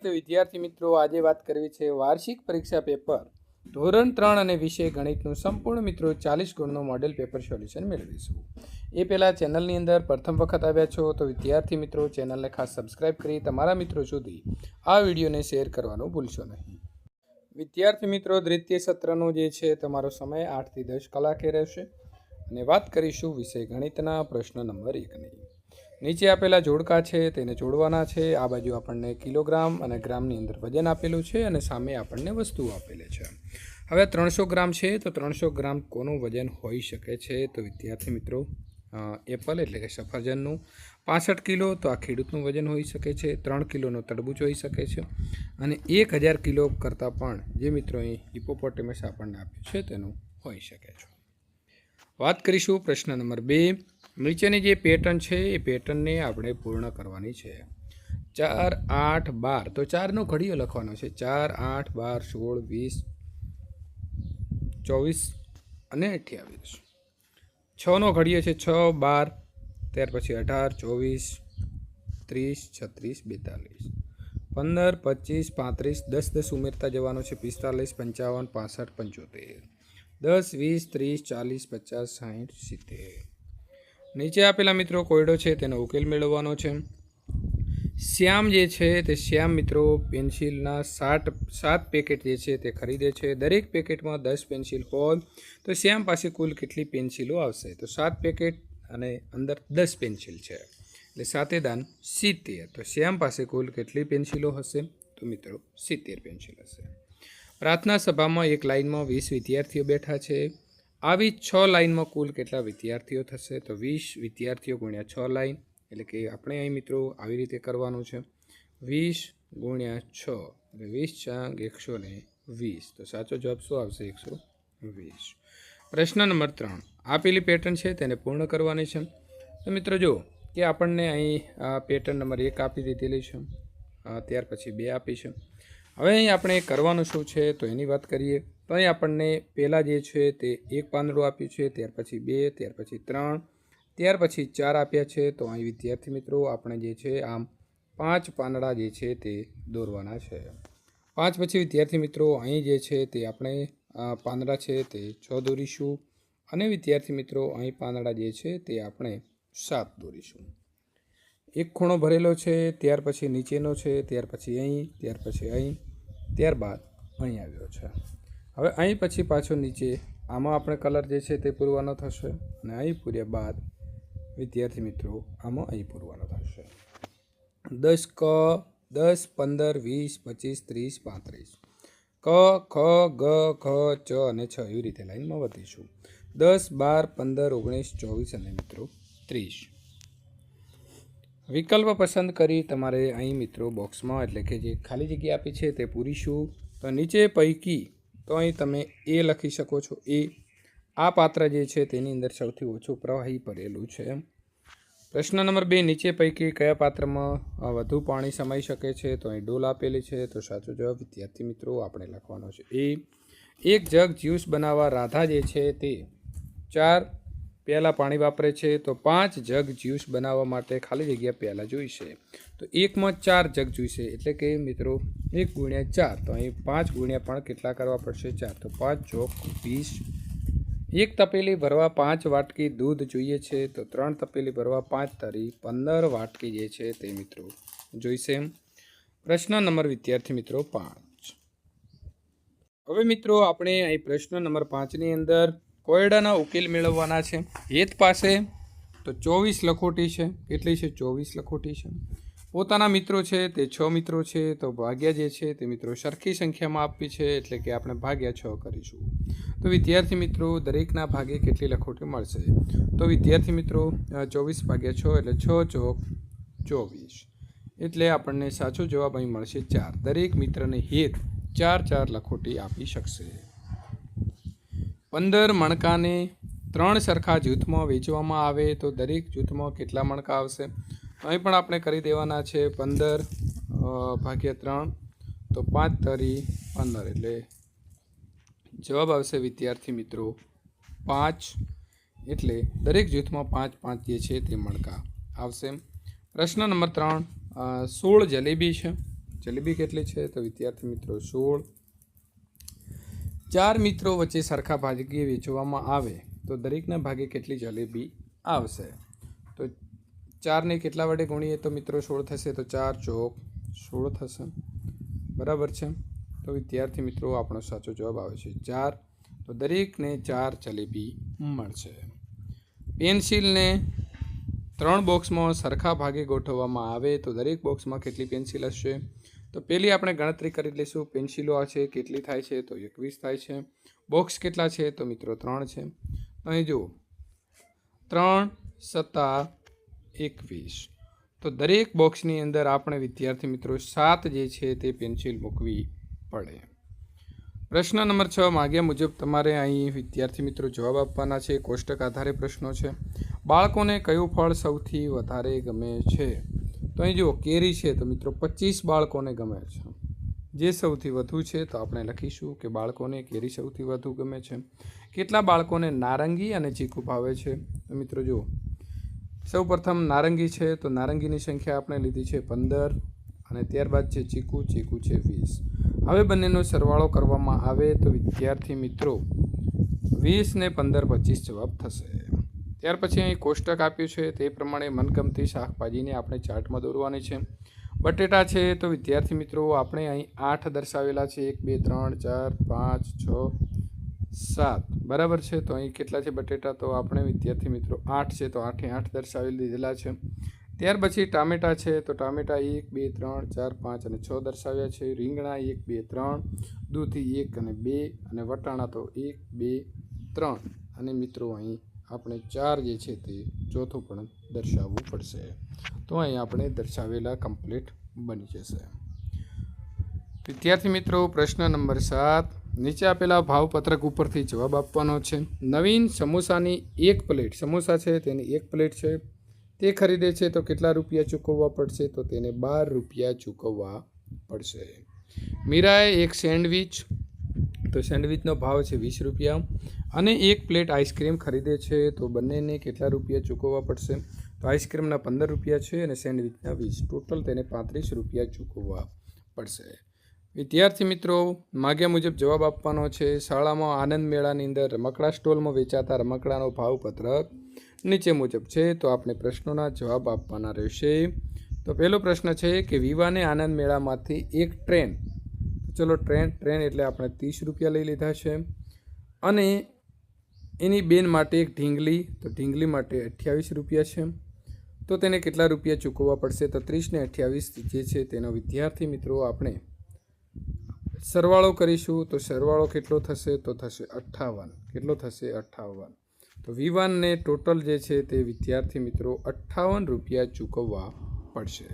નમસ્તે વિદ્યાર્થી મિત્રો, આજે વાત કરવી છે વાર્ષિક પરીક્ષા પેપર ધોરણ 3 અને વિષય ગણિતનું સંપૂર્ણ મિત્રો 40 ગુણનું મોડેલ પેપર સોલ્યુશન મેળવીશું. એ પહેલાં ચેનલની અંદર પ્રથમ વખત આવ્યા છો તો વિદ્યાર્થી મિત્રો ચેનલને ખાસ સબસ્ક્રાઇબ કરી તમારા મિત્રો સુધી આ વિડીયોને શેર કરવાનું ભૂલશો નહીં. વિદ્યાર્થી મિત્રો, દ્વિતીય સત્રનો જે છે તમારો સમય 8 થી 10 કલાકે રહેશે અને વાત કરીશું વિષય ગણિતના પ્રશ્ન નંબર 1ની. નીચે આપેલા જોડકા છે તેને જોડવાના છે. આ બાજુ આપણને કિલોગ્રામ અને ગ્રામની અંદર વજન આપેલું છે અને સામે આપણને વસ્તુઓ આપેલી છે. હવે 300 ગ્રામ છે તો 300 ગ્રામ કોનું વજન હોઈ શકે છે? તો વિદ્યાર્થી મિત્રો એપલ એટલે કે સફરજનનું. 65 કિલો તો આ ખેડૂતનું વજન હોઈ શકે છે. 3 કિલોનો તરબૂચ હોઈ શકે છે અને 1000 કિલો કરતાં પણ જે મિત્રો અહીં હિપોપોટેમસ આપણને આપ્યું છે તેનું હોઈ શકે છે. વાત કરીશું પ્રશ્ન નંબર 2. નીચેની જે પેટર્ન છે એ પેટર્નને આપણે પૂર્ણ કરવાની છે. 4, 8, 12 તો 4નો ઘડિયો લખવાનો છે. 4, 8, 12, 16, 20, 24 અને 28. 6નો ઘડિયો છે. 6, 12, ત્યાર પછી 18, 24, 30, 36, 42, 15, 25, 35, 10 10 ઉમેરતા જવાનો છે. 45, 55, 65, 75, 10, 20, 30, 40, 50, 60, 70. નીચે આપેલા મિત્રો કોયડો છે તેનો ઉકેલ મેળવવાનો છે. શ્યામ જે છે તે શ્યામ મિત્રો પેન્સિલના 7 પેકેટ જે છે તે ખરીદે છે. દરેક પેકેટમાં 10 પેન્સિલ હોય તો શ્યામ પાસે કુલ કેટલી પેન્સિલો આવશે? તો 7 પેકેટ અને અંદર 10 પેન્સિલ છે એટલે 7 દાન 70. તો શ્યામ પાસે કુલ કેટલી પેન્સિલો હશે? તો મિત્રો 70 પેન્સિલ હશે. પ્રાર્થના સભામાં એક લાઇનમાં 20 વિદ્યાર્થીઓ બેઠા છે. આવી 6 લાઇનમાં કુલ કેટલા વિદ્યાર્થીઓ થશે? તો 20 વિદ્યાર્થીઓ ગુણ્યા 6 લાઇન, એટલે કે આપણે અહીં મિત્રો આવી રીતે કરવાનું છે. 20 ગુણ્યા 6 એટલે 20 × 120. તો સાચો જવાબ શું આવશે? 120. પ્રશ્ન નંબર 3. આપેલી પેટર્ન છે તેને પૂર્ણ કરવાની છે. તો મિત્રો જો કે આપણને અહીં પેટર્ન નંબર 1 આપી દીધેલી છે, ત્યાર પછી 2 આપી છે. હવે અહીં આપણે કરવાનું શું છે તો એની વાત કરીએ. તો અહીં આપણને પહેલાં જે છે તે 1 પાંદડું આપ્યું છે, ત્યાર પછી 2, ત્યાર પછી 3, ત્યાર પછી 4 આપ્યા છે. તો અહીં વિદ્યાર્થી મિત્રો આપણે જે છે આમ 5 પાંદડા જે છે તે દોરવાના છે. 5 પછી વિદ્યાર્થી મિત્રો અહીં જે છે તે આપણે પાંદડા છે તે 6 દોરીશું અને વિદ્યાર્થી મિત્રો અહીં પાંદડા જે છે તે આપણે 7 દોરીશું. એક ખૂણો ભરેલો છે, ત્યાર પછી નીચેનો છે, ત્યાર પછી અહીં, ત્યાર પછી અહીં, ત્યારબાદ અહીં આવ્યો છે. હવે અહીં પછી પાછો નીચે આમાં આપણે કલર જે છે તે પૂરવાનો થશે અને અહીં પૂર્યા બાદ વિદ્યાર્થી મિત્રો આમાં અહીં પૂરવાનો થશે. 10 ક, 10, 15, 20, 25, 30, 35, ક, ખ, ગ, ઘ, ચ અને 6 એવી રીતે લાઈનમાં વધીશું. 10, 12, 15, 19, 24 અને મિત્રો 30. વિકલ્પ પસંદ કરી તમારે અહીં મિત્રો બોક્સમાં એટલે કે જે ખાલી જગ્યા આપી છે તે પૂરીશું. તો નીચે પૈકી તો અહીં તમે એ લખી શકો છો. આ પાત્ર જે છે તેની અંદર સૌથી ઓછું પ્રવાહી ભરેલું છે. પ્રશ્ન નંબર 2. નીચે પૈકી કયા પાત્રમાં વધુ પાણી સમાઈ શકે છે? તો અહીં ડોલ આપેલી છે. તો સાચો જવાબ વિદ્યાર્થી મિત્રો આપણે લખવાનો છે એક જગ જ્યુસ બનાવવા રાધા જે છે તે 4 પ્યાલા પાણી વાપરે છે. તો 5 જગ જ્યુસ બનાવવા માટે ખાલી જગ્યા પ્યાલા જોઈશે. તો 1માં 4 જગ જોઈશે એટલે કે મિત્રો 1 ગુણ્યા 4. તો અહીં 5 ગુણ્યા પણ કેટલા કરવા પડશે? 4. તો 5 ચોક 20. 1 તપેલી ભરવા 5 વાટકી દૂધ જોઈએ છે. તો 3 તપેલી ભરવા 5 તરી 15 વાટકી જે છે તે મિત્રો જોઈશે. પ્રશ્ન નંબર વિદ્યાર્થી મિત્રો 5. હવે મિત્રો આપણે અહીં પ્રશ્ન નંબર 5ની અંદર કોયડાના ઉકેલ મેળવવાના છે. હેત પાસે તો 24 લખોટી છે. કેટલી છે? 24 લખોટી છે. પોતાના મિત્રો છે તે 6 મિત્રો છે. તો ભાગ્યા જે છે તે મિત્રો સરખી સંખ્યામાં આપવી છે એટલે કે આપણે ભાગ્યા 6 કરીશું. તો વિદ્યાર્થી મિત્રો દરેકના ભાગે કેટલી લખોટી મળશે? તો વિદ્યાર્થી મિત્રો 24 ભાગ્યા 6 એટલે 6 ચોક 24 એટલે આપણને સાચો જવાબ અહીં મળશે 4. દરેક મિત્રને હેત 4 લખોટી આપી શકશે. 15 મણકાને 3 સરખા જૂથમાં વેચવામાં આવે તો દરેક જૂથમાં કેટલા મણકા આવશે? અહીં પણ આપણે કરી દેવાના છે. 15 ભાગ્યા 3 તો 5 તરી 15 એટલે જવાબ આવશે વિદ્યાર્થી મિત્રો 5. એટલે દરેક જૂથમાં 5 જે છે તે મણકા આવશે. પ્રશ્ન નંબર 3. 16 જલેબી છે. જલેબી કેટલી છે? તો વિદ્યાર્થી મિત્રો 16. 4 મિત્રો વચ્ચે સરખા ભાગે વેચવામાં આવે તો દરેકના ભાગે કેટલી જલેબી આવશે? તો 4ને કેટલા વડે ગુણીએ તો મિત્રો 16 થશે, તો 4 ચોક 16 થશે. બરાબર છે. તો વિદ્યાર્થી મિત્રો આપણો સાચો જવાબ આવે છે 4. તો દરેકને 4 જલેબી મળશે. પેન્સિલને 3 બોક્સમાં સરખા ભાગે ગોઠવવામાં આવે તો દરેક બોક્સમાં કેટલી પેન્સિલ હશે? તો પહેલી આપણે ગણતરી કરી લઈશું. પેન્સિલો આ છે કેટલી થાય છે? તો 21 થાય છે. બોક્સ કેટલા છે? તો મિત્રો 3 છે. અહીં જુઓ 3 સત્તા 21. તો દરેક બોક્સની અંદર આપણે વિદ્યાર્થી મિત્રો 7 જે છે તે પેન્સિલ મૂકવી પડે. પ્રશ્ન નંબર 6 માગ્યા મુજબ તમારે અહીં વિદ્યાર્થી મિત્રો જવાબ આપવાના છે. કોષ્ટક આધારે પ્રશ્નો છે. બાળકોને કયું ફળ સૌથી વધારે ગમે છે? તો અહીં જુઓ કેરી છે તો મિત્રો 25 બાળકોને ગમે છે. જે સૌથી વધુ છે તો આપણે લખીશું કે બાળકોને કેરી સૌથી વધુ ગમે છે. કેટલા બાળકોને નારંગી અને ચીકુ ભાવે છે? તો મિત્રો જુઓ સૌ પ્રથમ નારંગી છે તો નારંગીની સંખ્યા આપણે લીધી છે 15 અને ત્યારબાદ છે ચીકુ છે 20. હવે બંનેનો સરવાળો કરવામાં આવે તો વિદ્યાર્થી મિત્રો 20 ને 15 25 જવાબ થશે. ત્યાર પછી અહીં કોષ્ટક આપ્યું છે તે પ્રમાણે મનગમતી શાકભાજીને આપણે ચાર્ટમાં દોરવાની છે. બટેટા છે તો વિદ્યાર્થી મિત્રો આપણે અહીં 8 દર્શાવેલા છે 1 2 3 4 5 6 7. બરાબર છે. તો અહીં કેટલા છે બટેટા? તો આપણે વિદ્યાર્થી મિત્રો 8 છે તો 8 8 દર્શાવી દીધેલા છે. ત્યાર પછી ટામેટા છે તો ટામેટા 1 2 3 4 5 અને 6 દર્શાવ્યા છે. રીંગણા 1 2 3, દૂધી 1 અને 2 અને વટાણા તો 1 2 3 અને મિત્રો અહીં આપણે 4 જે છે તે ચોથું પણ દર્શાવવું પડશે. તો અહીં આપણે દર્શાવેલા કમ્પ્લીટ બની જશે. વિદ્યાર્થી મિત્રો પ્રશ્ન નંબર 7 નીચે આપેલા ભાવપત્રક ઉપરથી જવાબ આપવાનો છે. નવીન સમોસાની 1 પ્લેટ સમોસા છે તેની 1 પ્લેટ છે તે ખરીદે છે તો કેટલા રૂપિયા ચૂકવવા પડશે? તો તેને 12 રૂપિયા ચૂકવવા પડશે. મીરાએ એક સેન્ડવિચ તો સેન્ડવિચનો ભાવ છે 20 રૂપિયા અને 1 પ્લેટ આઈસ્ક્રીમ ખરીદે છે તો બંનેને કેટલા રૂપિયા ચૂકવવા પડશે? તો આઈસ્ક્રીમના 15 રૂપિયા છે અને સેન્ડવિચના 20. ટોટલ તેને 35 રૂપિયા ચૂકવવા પડશે. વિદ્યાર્થી મિત્રો માગ્યા મુજબ જવાબ આપવાનો છે. શાળામાં આનંદ મેળાની અંદર રમકડા સ્ટોલમાં વેચાતા રમકડાનો ભાવપત્રક નીચે મુજબ છે. તો આપણે પ્રશ્નોના જવાબ આપવાના રહેશે. તો પહેલો પ્રશ્ન છે કે વિવાને આનંદ મેળામાંથી એક ટ્રેન, ચલો ટ્રેન એટલે આપણે 30 રૂપિયા લઈ લીધા છે અને એની બેન માટે એક ઢીંગલી તો ઢીંગલી માટે 28 રૂપિયા છે. તો તેને કેટલા રૂપિયા ચૂકવવા પડશે? તો 30 ને 28 જે છે તેનો વિદ્યાર્થી મિત્રો આપણે સરવાળો કરીશું. તો સરવાળો કેટલો થશે? તો થશે 58. કેટલો થશે? 58. તો વિવાનને ટોટલ જે છે તે વિદ્યાર્થી મિત્રો 58 રૂપિયા ચૂકવવા પડશે.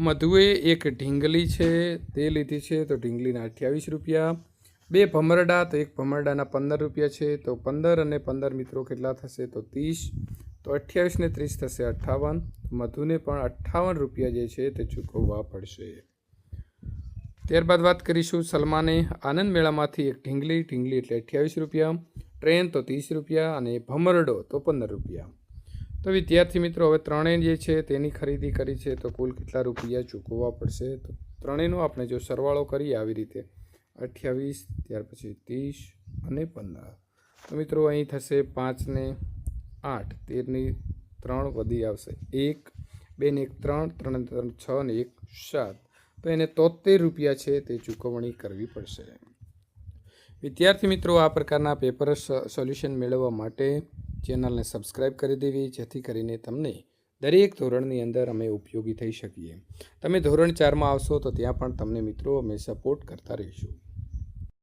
મધુએ એક ઢીંગલી છે તે લીધી છે તો ઢીંગલીના 28 રૂપિયા. 2 ભમરડા તો એક ભમરડાના 15 રૂપિયા છે તો 15 અને 15 મિત્રો કેટલા થશે? તો 30. તો 28 ને 30 થશે 58. મધુને પણ 58 રૂપિયા જે છે તે ચૂકવવા પડશે. ત્યારબાદ વાત કરીશું સલમાને આનંદ મેળામાંથી એક ઢીંગલી એટલે 28 રૂપિયા, ટ્રેન તો 30 રૂપિયા અને ભમરડો તો 15 રૂપિયા. તો વિદ્યાર્થી મિત્રો હવે ત્રણેય જે છે તેની ખરીદી કરી છે તો કુલ કેટલા રૂપિયા ચૂકવવા પડશે? તો ત્રણેયનો આપણે જો સરવાળો કરીએ આવી રીતે 28 ત્યાર પછી 30 અને 15. તો મિત્રો અહીં થશે 5 ને 8 13 ની 3 વધી આવશે 1 2 ને 1 3 3 ને 3 6 ને 1 7. તો એને 73 રૂપિયા છે તે ચૂકવણી કરવી પડશે. વિદ્યાર્થી મિત્રો આ પ્રકારના પેપર સોલ્યુશન મેળવવા માટે ચેનલને સબસ્ક્રાઈબ કરી દેવી જેથી કરીને તમને દરેક ધોરણની અંદર અમે ઉપયોગી થઈ શકીએ. તમે ધોરણ 4માં આવશો તો ત્યાં પણ તમને મિત્રો અમે સપોર્ટ કરતા રહીશું.